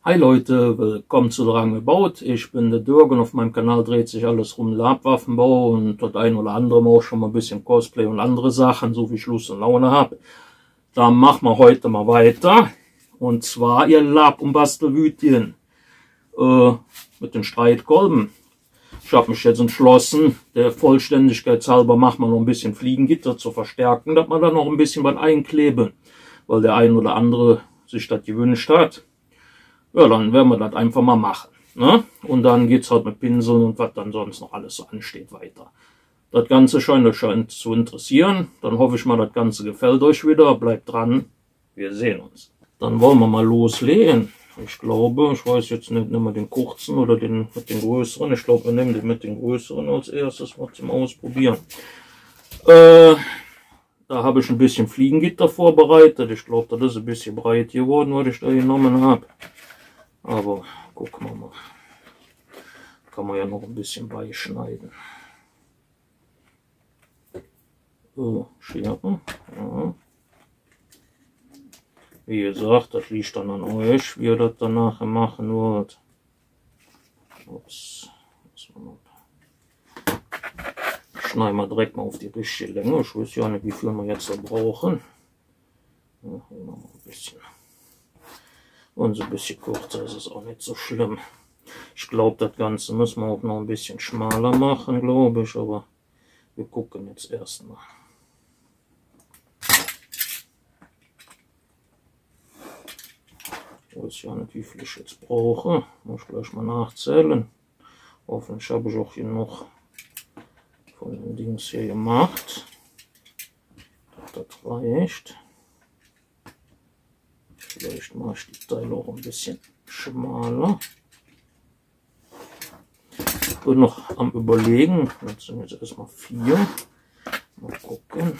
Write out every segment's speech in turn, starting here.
Hi Leute, willkommen zu Drang gebaut. Ich bin der Dirk und auf meinem Kanal dreht sich alles um Labwaffenbau und dort ein oder andere Mal auch schon mal ein bisschen Cosplay und andere Sachen, so wie ich Lust und Laune habe. Da machen wir heute mal weiter. Und zwar ihr Lab- und Bastelwütchen mit den Streitkolben. Ich habe mich jetzt entschlossen, der Vollständigkeit halber machen wir noch ein bisschen Fliegengitter zu verstärken, dass man da noch ein bisschen was einkleben, weil der ein oder andere sich das gewünscht hat. Ja, dann werden wir das einfach mal machen. Ne? Und dann geht es halt mit Pinseln und was dann sonst noch alles so ansteht weiter. Das Ganze scheint euch zu interessieren. Dann hoffe ich mal, das Ganze gefällt euch wieder. Bleibt dran. Wir sehen uns. Dann wollen wir mal loslegen. Ich glaube, ich weiß jetzt nicht, nehmen wir den kurzen oder den mit den größeren. Ich glaube, wir nehmen den mit den größeren als erstes mal zum Ausprobieren. Da habe ich ein bisschen Fliegengitter vorbereitet. Ich glaube, das ist ein bisschen breit geworden, was ich da genommen habe. Aber gucken wir mal. Kann man ja noch ein bisschen beischneiden. So, Schere. Ja. Wie gesagt, das liegt dann an euch, wie ihr das danach machen wollt. Ups. Schneiden wir direkt mal auf die richtige Länge. Ich weiß ja nicht, wie viel wir jetzt da brauchen. Ja, hier noch ein bisschen. Und so ein bisschen kürzer ist es auch nicht so schlimm. Ich glaube, das Ganze müssen wir auch noch ein bisschen schmaler machen, glaube ich. Aber wir gucken jetzt erstmal. Ich weiß ja nicht, wie viel ich jetzt brauche. Muss ich gleich mal nachzählen. Hoffentlich habe ich auch hier noch von den Dings hier gemacht. Das reicht. Vielleicht mache ich die Teile auch ein bisschen schmaler. Ich bin noch am Überlegen. Jetzt sind jetzt erstmal 4. Mal gucken.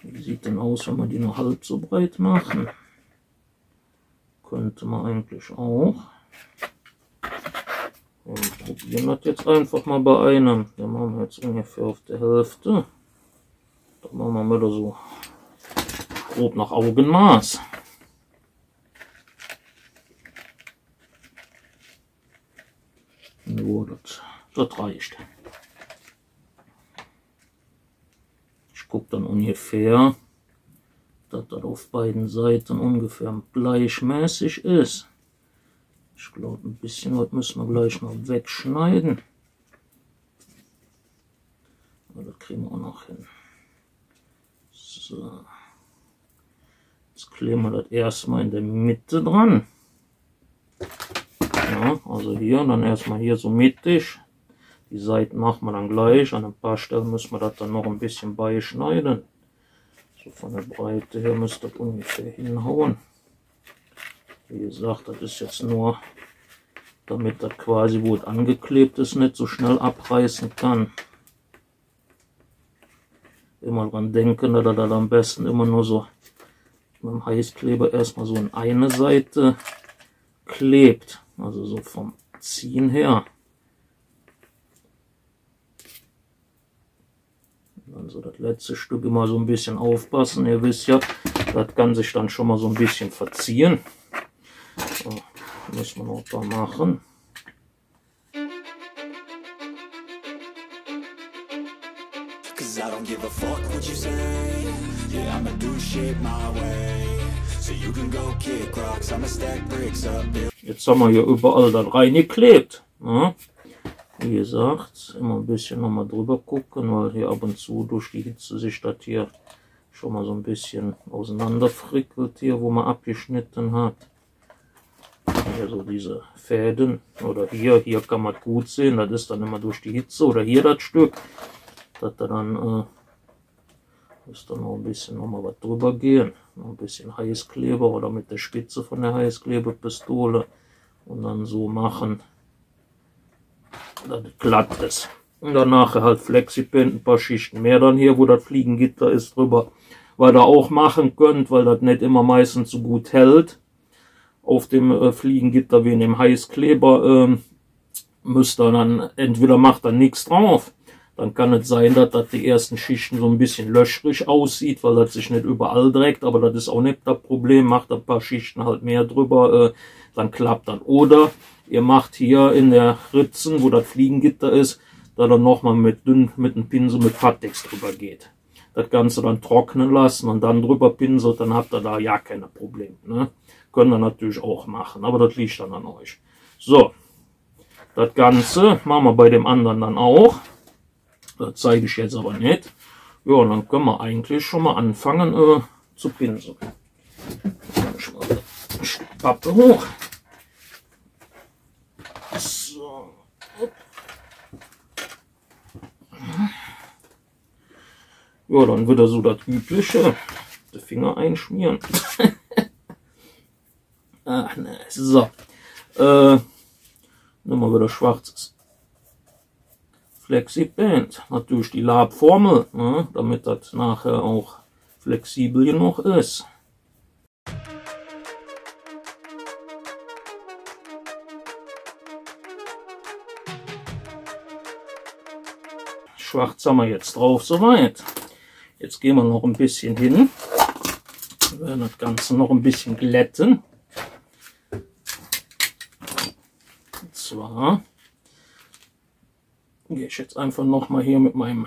Wie sieht denn aus, wenn wir die nur halb so breit machen? Könnte man eigentlich auch. Wir probieren das jetzt einfach mal bei einem. Den machen wir jetzt ungefähr auf der Hälfte. Da machen wir wieder so grob nach Augenmaß. So, das reicht. Ich gucke dann ungefähr, dass das auf beiden Seiten ungefähr gleichmäßig ist. Ich glaube, ein bisschen was müssen wir gleich noch wegschneiden. Aber das kriegen wir auch noch hin. So. Jetzt kleben wir das erstmal in der Mitte dran. Ja, also hier, dann erstmal hier so mittig. Die Seiten machen wir dann gleich. An ein paar Stellen müssen wir das dann noch ein bisschen beischneiden. So von der Breite her müsste das ungefähr hinhauen. Wie gesagt, das ist jetzt nur, damit das quasi, wo es angeklebt ist, nicht so schnell abreißen kann. Immer dran denken, dass er dann am besten immer nur so mit dem Heißkleber erstmal so in eine Seite klebt, also so vom Ziehen her. Und dann so das letzte Stück immer so ein bisschen aufpassen. Ihr wisst ja, das kann sich dann schon mal so ein bisschen verziehen. So, müssen wir noch ein paar machen. I don't give a fuck what you say. Yeah, I'ma do shit my way. So you can go kick rocks, I'ma stack bricks up. Jetzt haben wir hier überall dann reingeklebt. Ne? Wie gesagt, immer ein bisschen nochmal drüber gucken, weil hier ab und zu durch die Hitze sich das hier schon mal so ein bisschen auseinanderfrickelt, hier wo man abgeschnitten hat. Hier so diese Fäden, oder hier kann man gut sehen, das ist dann immer durch die Hitze, oder hier das Stück. Dass da dann ist dann noch ein bisschen nochmal was drüber gehen, noch ein bisschen Heißkleber oder mit der Spitze von der Heißklebepistole und dann so machen, dass es glatt ist. Und danach halt Flexipend, ein paar Schichten mehr dann hier, wo das Fliegengitter ist, drüber, weil ihr auch machen könnt, weil das nicht immer meistens so gut hält. Auf dem Fliegengitter wie in dem Heißkleber müsst ihr dann, entweder macht ihr nichts drauf. Dann kann es sein, dass das die ersten Schichten so ein bisschen löchrig aussieht, weil das sich nicht überall trägt, aber das ist auch nicht das Problem. Macht ein paar Schichten halt mehr drüber, dann klappt das. Oder ihr macht hier in der Ritzen, wo das Fliegengitter ist, da dann nochmal mit einem Pinsel mit Pattex drüber geht. Das Ganze dann trocknen lassen und dann drüber pinselt, dann habt ihr da ja keine Probleme. Ne? Könnt ihr natürlich auch machen, aber das liegt dann an euch. So, das Ganze machen wir bei dem anderen dann auch. Das zeige ich jetzt aber nicht. Ja, und dann können wir eigentlich schon mal anfangen zu pinseln. Ich mal die Pappe hoch. So. Ja, dann wieder so das Übliche. Die Finger einschmieren. Ach ne, so. Nehmen wir wieder schwarzes Flexiband. Natürlich die Labformel, ne, damit das nachher auch flexibel genug ist. Schwarz haben wir jetzt drauf, soweit. Jetzt gehen wir noch ein bisschen hin. Wir werden das Ganze noch ein bisschen glätten. Und zwar gehe ich jetzt einfach noch mal hier mit meinem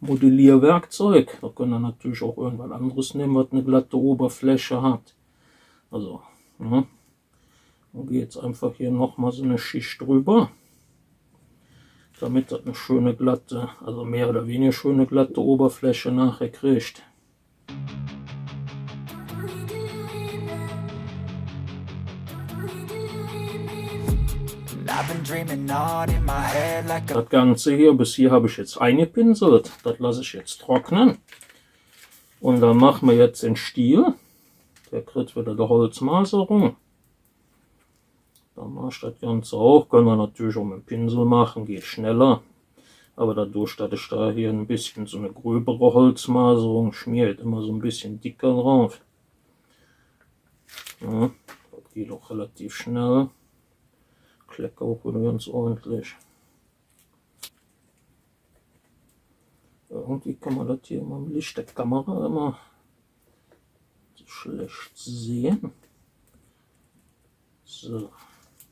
Modellierwerkzeug. Da könnt ihr natürlich auch irgendwas anderes nehmen, was eine glatte Oberfläche hat. Also, ja. Und gehe jetzt einfach hier noch mal so eine Schicht drüber, damit das eine schöne glatte, also mehr oder weniger schöne glatte Oberfläche nachher kriegt. Das Ganze hier, bis hier habe ich jetzt eingepinselt. Das lasse ich jetzt trocknen. Und dann machen wir jetzt den Stiel. Der kriegt wieder die Holzmaserung. Dann mache ich das Ganze auch. Können wir natürlich auch mit dem Pinsel machen, geht schneller. Aber dadurch, dass ich da hier ein bisschen so eine gröbere Holzmaserung schmiert, immer so ein bisschen dicker drauf. Ja, das geht auch relativ schnell. Klecke auch wieder ganz ordentlich. Irgendwie kann man das hier immer im Licht der Kamera immer so schlecht sehen. So,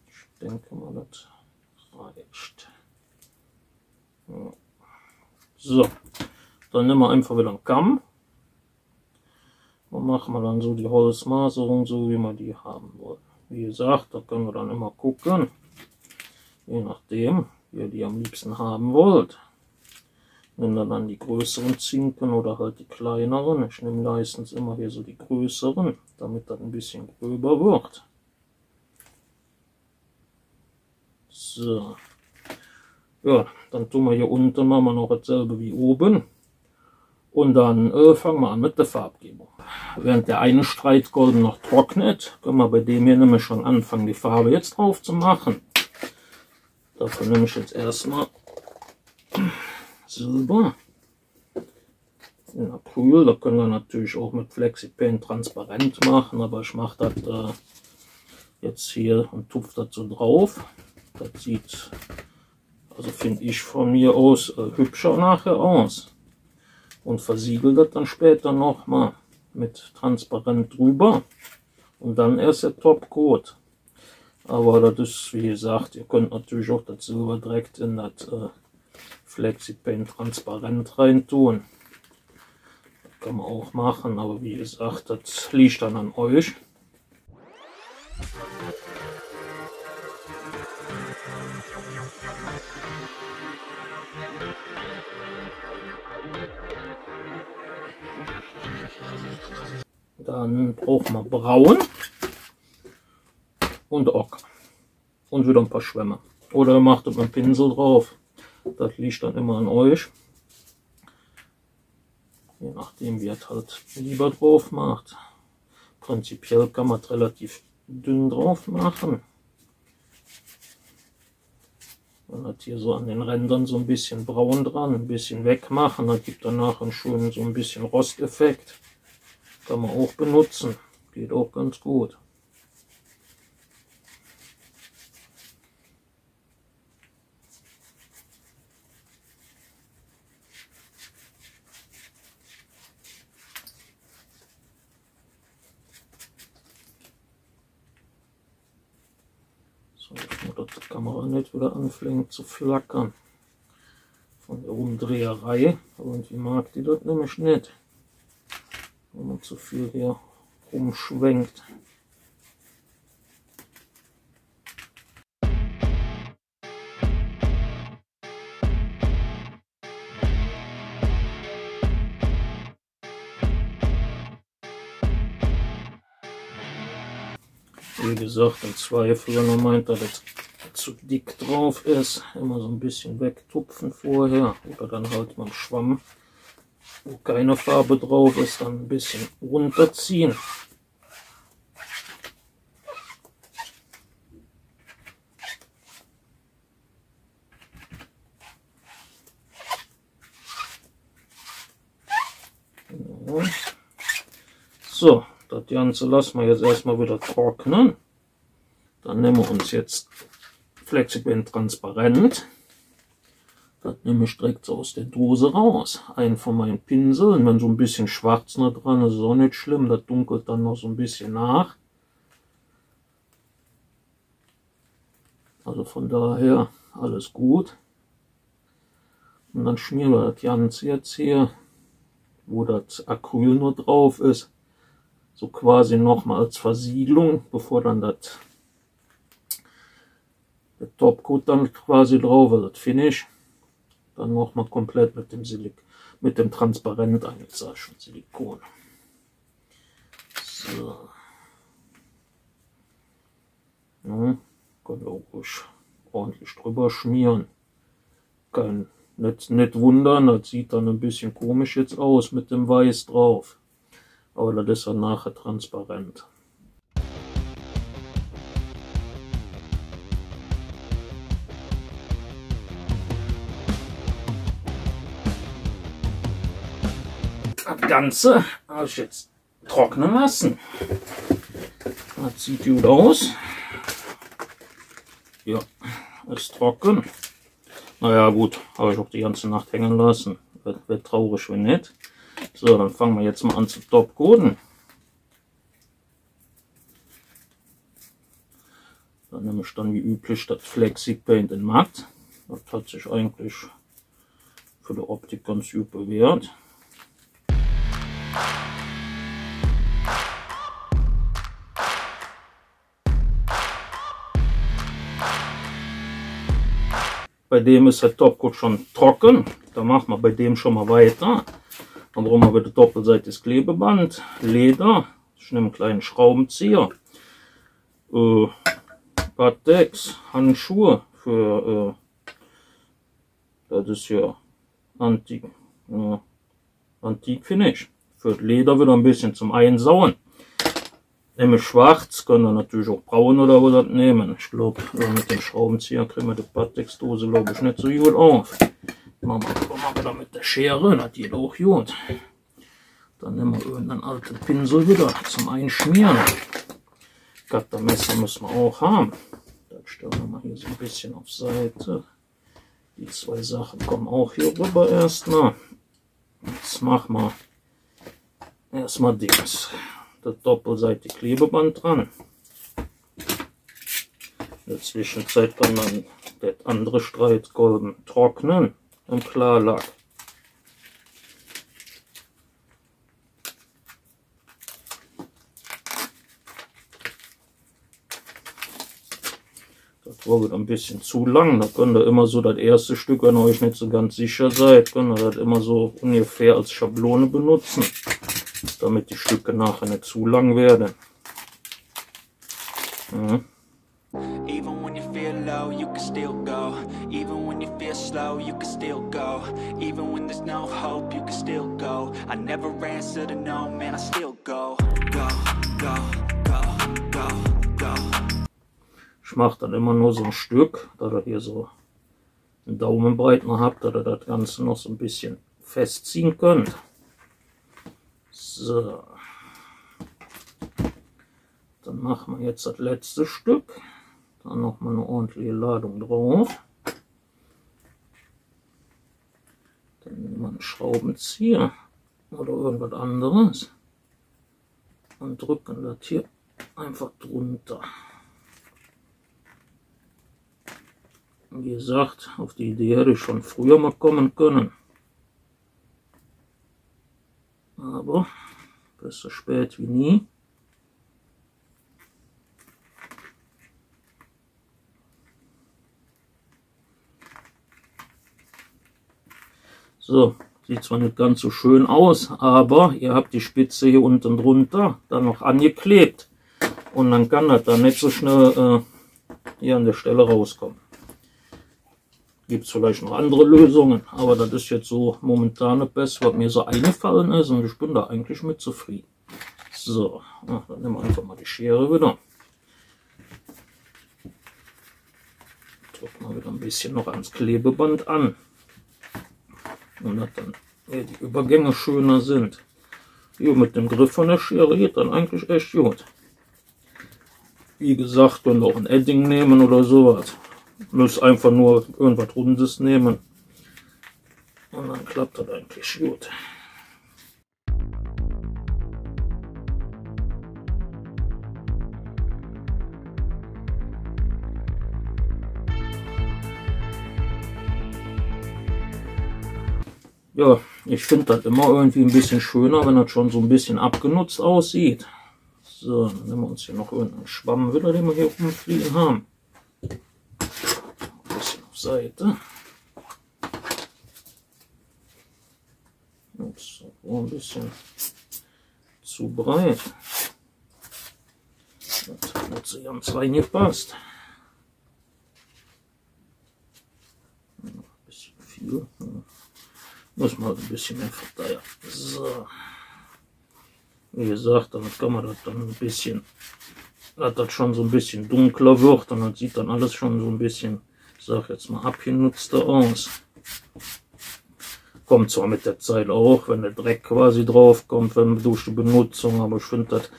ich denke mal, das reicht. Ja. So, dann nehmen wir einfach wieder einen Kamm. Und machen wir dann so die Holzmaserung, so wie wir die haben wollen. Wie gesagt, da können wir dann immer gucken. Je nachdem, wie ihr die am liebsten haben wollt. Nehmt dann die größeren Zinken oder halt die kleineren. Ich nehme meistens immer hier so die größeren, damit das ein bisschen gröber wird. So. Ja, dann tun wir hier unten, machen wir noch dasselbe wie oben. Und dann fangen wir an mit der Farbgebung. Während der eine Streitkolben noch trocknet, können wir bei dem hier nämlich schon anfangen, die Farbe jetzt drauf zu machen. Dafür nehme ich jetzt erstmal Silber in Acryl. Da können wir natürlich auch mit Flexipaint transparent machen, aber ich mache das jetzt hier und tupfe das so drauf. Das sieht, also finde ich von mir aus, hübscher nachher aus. Und versiegelt das dann später nochmal mit transparent drüber. Und dann erst der Topcoat. Aber das ist, wie gesagt, ihr könnt natürlich auch das Silber direkt in das Flexipaint transparent rein tun. Das kann man auch machen, aber wie gesagt, das liegt dann an euch. Dann brauchen wir Braun und Ocker und wieder ein paar Schwämme. Oder ihr macht mit einem Pinsel drauf. Das liegt dann immer an euch. Je nachdem, wie ihr es halt lieber drauf macht. Prinzipiell kann man es relativ dünn drauf machen. Man hat hier so an den Rändern so ein bisschen braun dran, ein bisschen wegmachen. Das gibt danach einen schönen so ein bisschen Rosteffekt. Kann man auch benutzen. Geht auch ganz gut. So, dass die Kamera nicht wieder anfängt zu flackern von der Umdreherei. Irgendwie mag die das nämlich nicht, wenn man zu viel hier rumschwenkt. Wie gesagt, im Zweifel, wenn man meint, dass es zu dick drauf ist, immer so ein bisschen wegtupfen vorher oder dann halt mit dem Schwamm, wo keine Farbe drauf ist, dann ein bisschen runterziehen. So, das Ganze lassen wir jetzt erstmal wieder trocknen. Dann nehmen wir uns jetzt Flexiband transparent. Das nehme ich direkt so aus der Dose raus. Einen von meinen Pinseln, wenn so ein bisschen schwarz noch dran ist, ist auch nicht schlimm. Das dunkelt dann noch so ein bisschen nach. Also von daher alles gut. Und dann schmieren wir das Ganze jetzt hier, wo das Acryl nur drauf ist, so quasi nochmal als Versiegelung, bevor dann der Topcoat dann quasi drauf ist, das Finish. Dann nochmal komplett mit dem Transparent, eigentlich sage ich schon Silikon. So. Ja, können wir auch ruhig ordentlich drüber schmieren. Nicht wundern, das sieht dann ein bisschen komisch jetzt aus mit dem Weiß drauf. Aber das ist dann nachher transparent. Das Ganze habe ich jetzt trocknen lassen. Das sieht gut aus. Ja, ist trocken. Naja gut, habe ich auch die ganze Nacht hängen lassen. Wird traurig, wenn nicht. So, dann fangen wir jetzt mal an zu topcoaten. Dann nehme ich dann wie üblich das Flexi-Paint in Matt. Das hat sich eigentlich für die Optik ganz gut bewährt. Bei dem ist der Topcoat schon trocken. Da machen wir bei dem schon mal weiter. Dann brauchen wir wieder doppelseitiges Klebeband, Leder. Ich nehme einen kleinen Schraubenzieher, Pateks, Handschuhe für das ist ja Antik Finish. Für Leder wieder ein bisschen zum Einsauen. Nehme schwarz, können wir natürlich auch braun oder was nehmen. Ich glaube, mit dem Schraubenzieher kriegen wir die Pateks-Dose, glaube ich, nicht so gut auf. Machen wir wieder mit der Schere, das geht auch gut. Dann nehmen wir irgendeinen alten Pinsel wieder zum Einschmieren. Cuttermesser müssen wir auch haben. Das stellen wir mal hier so ein bisschen auf Seite. Die zwei Sachen kommen auch hier rüber erstmal. Jetzt machen wir erstmal das doppelseitige Klebeband dran. In der Zwischenzeit kann man das andere Streitkolben trocknen im Klarlack. Das war wieder ein bisschen zu lang. Da könnt ihr immer so das erste Stück, wenn ihr euch nicht so ganz sicher seid, könnt ihr das immer so ungefähr als Schablone benutzen, damit die Stücke nachher nicht zu lang werden. Ja. Even when you feel low, you can still go. Even when you feel slow, you can still go. Even when there's no hope, you can still go. I never answer to no, man, I still go. Go, go, go, go, go. Ich mache dann immer nur so ein Stück, da ihr hier so einen Daumenbreit noch habt, dass ihr das Ganze noch so ein bisschen festziehen könnt. So. Dann machen wir jetzt das letzte Stück. Dann noch mal eine ordentliche Ladung drauf. Dann nehmen wir einen Schraubenzieher oder irgendwas anderes und drücken das hier einfach drunter. Wie gesagt, auf die Idee hätte ich schon früher mal kommen können. Aber besser spät wie nie. So, sieht zwar nicht ganz so schön aus, aber ihr habt die Spitze hier unten drunter dann noch angeklebt. Und dann kann das dann nicht so schnell hier an der Stelle rauskommen. Gibt es vielleicht noch andere Lösungen, aber das ist jetzt so momentan das Beste, was mir so eingefallen ist, und ich bin da eigentlich mit zufrieden. So, dann nehmen wir einfach mal die Schere wieder. Drücken wir wieder ein bisschen noch ans Klebeband an. Und dass dann die Übergänge schöner sind. Hier mit dem Griff von der Schere geht dann eigentlich echt gut. Wie gesagt, könnt ihr auch ein Edding nehmen oder sowas. Müsst einfach nur irgendwas Rundes nehmen. Und dann klappt das eigentlich gut. Ja, ich finde das immer irgendwie ein bisschen schöner, wenn das schon so ein bisschen abgenutzt aussieht. So, dann nehmen wir uns hier noch irgendeinen Schwamm wieder, den wir hier rumfliegen haben. Ein bisschen auf Seite. Ups, ein bisschen zu breit. Das hat so ganz reingepasst. Ein bisschen viel. Muss man ein bisschen mehr verteilen. So. Wie gesagt, damit kann man das dann ein bisschen, dass das schon so ein bisschen dunkler wird, und dann sieht dann alles schon so ein bisschen, ich sag jetzt mal, abgenutzter aus. Kommt zwar mit der Zeit auch, wenn der Dreck quasi drauf kommt, wenn durch die Benutzung, aber ich finde das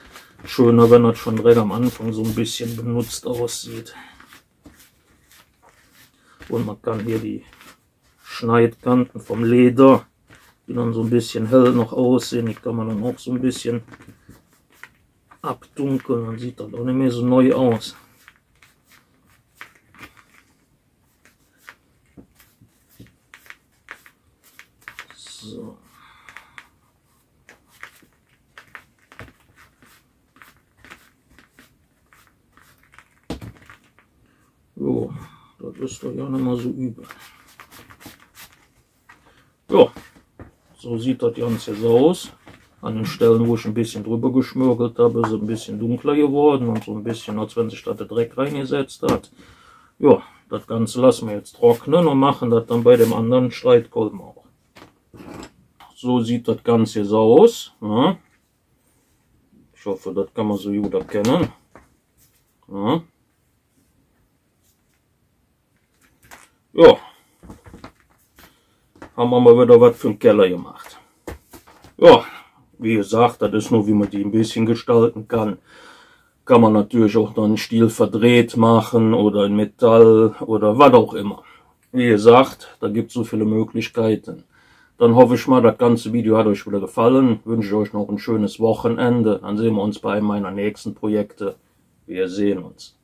schöner, wenn das schon direkt am Anfang so ein bisschen benutzt aussieht. Und man kann hier die Schneidkanten vom Leder, die dann so ein bisschen hell noch aussehen, die kann man dann auch so ein bisschen abdunkeln, dann sieht das auch nicht mehr so neu aus. So. Jo, das ist doch ja nicht mal so übel. Ja, so sieht das Ganze jetzt aus. An den Stellen, wo ich ein bisschen drüber geschmürgelt habe, ist es ein bisschen dunkler geworden und so ein bisschen, als wenn sich da der Dreck reingesetzt hat. Ja, das Ganze lassen wir jetzt trocknen und machen das dann bei dem anderen Streitkolben auch. So sieht das Ganze jetzt aus. Ja. Ich hoffe, das kann man so gut erkennen. Ja. Ja. Haben wir mal wieder was für den Keller gemacht. Ja, wie gesagt, das ist nur, wie man die ein bisschen gestalten kann. Kann man natürlich auch noch einen Stiel verdreht machen oder in Metall oder was auch immer. Wie gesagt, da gibt es so viele Möglichkeiten. Dann hoffe ich mal, das ganze Video hat euch wieder gefallen. Wünsche ich euch noch ein schönes Wochenende. Dann sehen wir uns bei einem meiner nächsten Projekte. Wir sehen uns.